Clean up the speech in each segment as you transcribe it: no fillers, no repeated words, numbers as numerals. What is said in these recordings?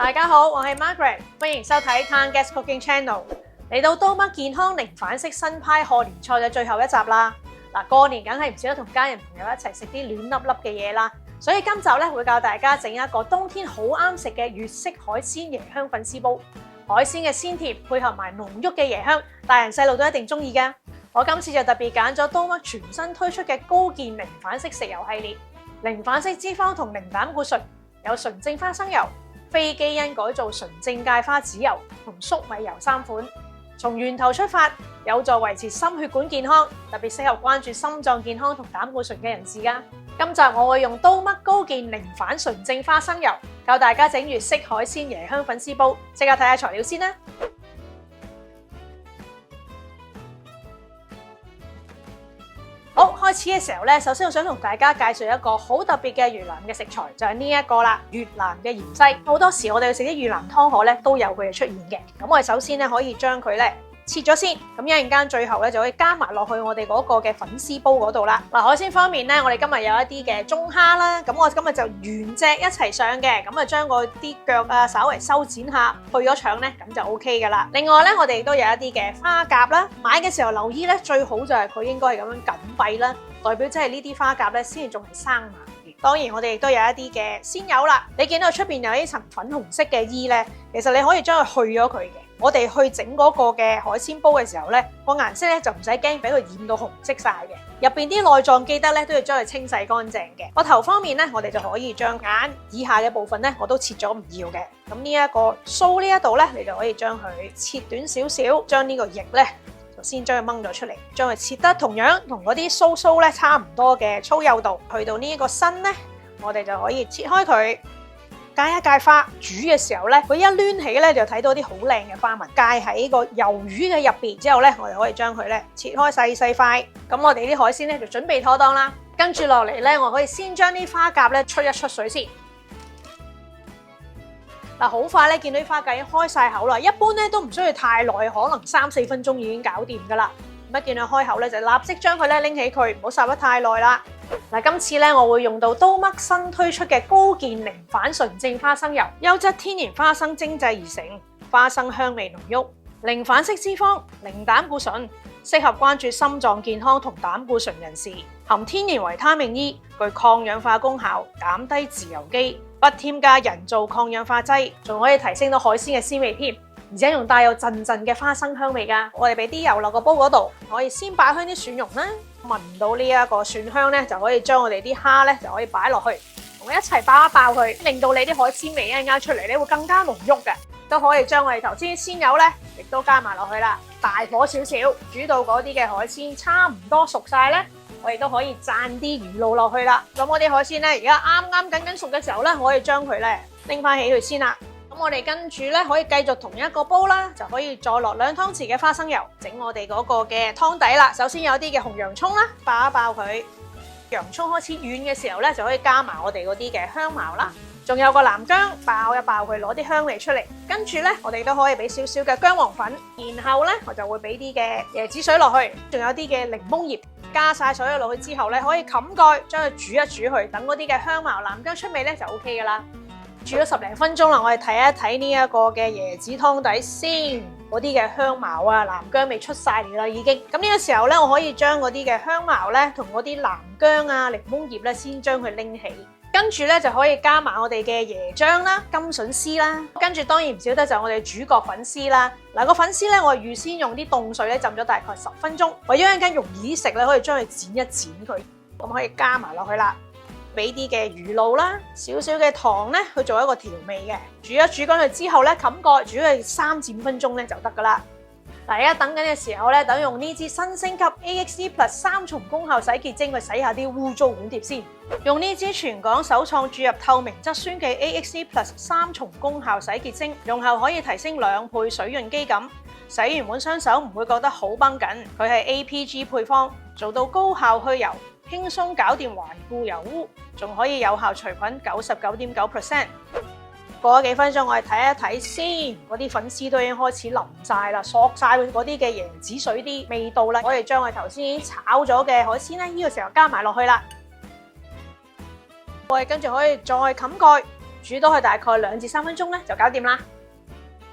大家好，我係 Margaret， 歡迎收睇 Tang Guest Cooking Channel。嚟到刀嘜健康零反式新派賀年菜嘅最後一集啦。過年梗係唔少得同家人朋友一齊食啲暖粒粒嘅嘢啦，所以今集咧會教大家整一個冬天好啱食嘅粵式海鮮椰香粉絲煲。海鮮嘅鮮甜配合埋濃郁嘅椰香，大人細路都一定中意㗎。我今次就特別揀咗刀嘜全新推出嘅高健零反式食油系列，零反式脂肪同零膽固醇，有純正花生油、非基因改造純正芥花籽油同粟米油3款，從源頭出發，有助維持心血管健康，特別適合關注心臟健康同膽固醇嘅人士㗎。今集我會用刀嘜高健零反純正花生油，教大家整粵式海鮮椰香粉絲煲。即刻睇下材料先啦。好，開始嘅時候咧，首先我想同大家介紹一個好特別嘅越南嘅食材，就係呢一個啦，越南嘅芫茜。好多時我哋去食啲越南湯河咧，都有佢嘅出現嘅。咁我哋首先咧可以將佢咧切咗先，咁一陣間最後咧就可以加埋落去我哋嗰個嘅粉絲煲嗰度啦。海鮮方面咧，我哋今日有一啲嘅中蝦啦，咁我今日就原隻一齊上嘅，咁啊將個啲腳啊稍微修剪下，去咗腸咧，咁就 OK 噶啦。另外咧，我哋亦都有一啲嘅花甲啦，買嘅時候留意咧，最好就係佢應該係咁樣緊閉啦，代表即係呢啲花甲咧先至仲係生猛嘅。當然我哋亦都有一啲嘅鮮油啦，你見到出邊有一層粉紅色嘅衣咧，其實你可以將佢去咗佢嘅。我哋去整嗰個嘅海鮮煲嘅時候咧，個顏色咧就唔使驚俾佢染到紅色晒嘅。入邊啲內臟記得咧都要將佢清洗乾淨嘅。個頭方面咧，我哋就可以將眼以下嘅部分咧，我都切咗唔要嘅。咁呢一個鬚呢一度咧，你就可以將佢切短少少，將呢個翼咧就先將佢掹咗出嚟，將佢切得同樣同嗰啲鬚咧差唔多嘅粗幼度。去到呢一個身咧，我哋就可以切開佢。芥一芥花煮嘅時候咧，佢一攣起咧就睇到啲好靚嘅花紋，芥喺個魷魚嘅入邊之後咧，我哋可以將佢咧切開細細塊。咁我哋啲海鮮咧就準備妥當啦。跟住落嚟咧，我可以先將啲花甲咧出一出水先。好快咧，見到啲花甲已經開晒口啦。一般咧都唔需要太耐，可能3-4分鐘已經搞掂噶啦。一見到開口咧，就立即將佢咧拎起佢，唔好烚得太耐啦。今次咧我會用到刀嘜新推出嘅高健零反純正花生油，優質天然花生精製而成，花生香味濃郁，零反式脂肪，零膽固醇，適合關注心臟健康同膽固醇人士，含天然維他命 E， 具抗氧化功效，減低自由基，不添加人造抗氧化劑，仲可以提升到海鮮嘅鮮味添。而且仲帶有陣陣嘅花生香味㗎。我哋俾啲油落個煲嗰度，可以先擺香啲蒜蓉啦，聞到呢一個蒜香咧，就可以將我哋啲蝦咧就可以擺落去，同佢一齊爆一爆佢，令到你啲海鮮味一陣間出嚟咧會更加濃郁嘅。都可以將我哋頭先啲鮮油咧，亦都加埋落去啦。大火少少，煮到嗰啲嘅海鮮差唔多熟晒咧，我哋都可以灒啲魚露落去啦。咁我啲海鮮咧而家啱緊熟嘅時候咧，我可以將佢咧拎翻起佢先啦。我哋跟住咧可以繼續同一個煲啦，就可以再落2湯匙嘅花生油，整我哋嗰個嘅湯底啦。首先有啲嘅紅洋蔥啦，爆一爆佢。洋蔥開始軟嘅時候咧，就可以加埋我哋嗰啲嘅香茅啦。仲有個南薑，爆一爆佢，攞啲香味出嚟。跟住咧，我哋都可以俾少少嘅薑黃粉，然後咧我就會俾啲嘅椰子水落去，仲有啲嘅檸檬葉，加晒水落去之後咧，可以冚蓋將佢煮一煮佢，等嗰啲嘅香茅、南薑出味咧就 OK 噶啦。煮咗10零分鐘啦，我哋睇一睇呢一個嘅椰子湯底先，嗰啲嘅香茅啊、南薑味出晒嚟啦已經。咁呢個時候咧，我可以將嗰啲嘅香茅咧同嗰啲南薑啊、檸檬葉咧先將佢拎起，跟住咧就可以加埋我哋嘅椰漿啦、甘筍絲啦，跟住當然唔少得就我哋主角粉絲啦。個粉絲咧我預先用啲凍水咧浸咗大概10分鐘，為咗一陣間容易食咧，可以將佢剪一剪佢，咁可以加埋落去啦。俾啲嘅魚露啦，少少嘅糖咧去做一個調味嘅，煮一煮乾佢之後咧，冚蓋煮佢3至5分鐘咧就得噶啦。大家等緊嘅時候咧，等用呢支新升級 AXE Plus 3重功效洗潔精去洗下啲污糟碗碟先。用呢支全港首創注入透明質酸嘅 AXE Plus 3重功效洗潔精，用後可以提升2倍水潤肌感，洗完碗雙手唔會覺得好繃緊。佢係 APG 配方，做到高效去油，輕鬆搞掂頑固油污，仲可以有效除菌99.9%。過咗幾分鐘，我哋睇一睇先，嗰啲粉絲都已經開始淋晒啦，索晒嗰啲嘅椰子水啲味道啦。我哋將我哋頭先已經炒咗嘅海鮮咧，呢個時候加埋落去啦。我哋跟住可以再冚蓋，煮多佢大概2至3分鐘咧就搞掂啦。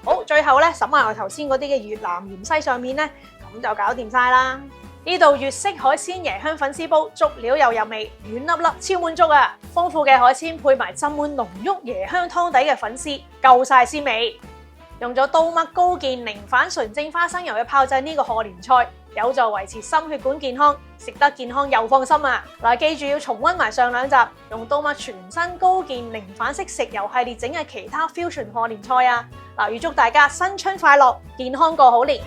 好，最後咧撒埋我頭先嗰啲嘅越南芫茜上面咧，咁就搞掂晒啦。呢道粵式海鮮椰香粉絲煲，足料又入味，軟粒粒，超滿足啊！豐富嘅海鮮配埋浸滿濃郁椰香湯底嘅粉絲，夠晒鮮味。用咗刀麥高健寧反純正花生油去炮製呢個賀年菜，有助維持心血管健康，食得健康又放心啊！嗱，記住要重溫埋上2集，用刀麥全新高健寧反式食油系列整嘅其他 fusion 賀年菜啊！嗱，預祝大家新春快樂，健康過好年！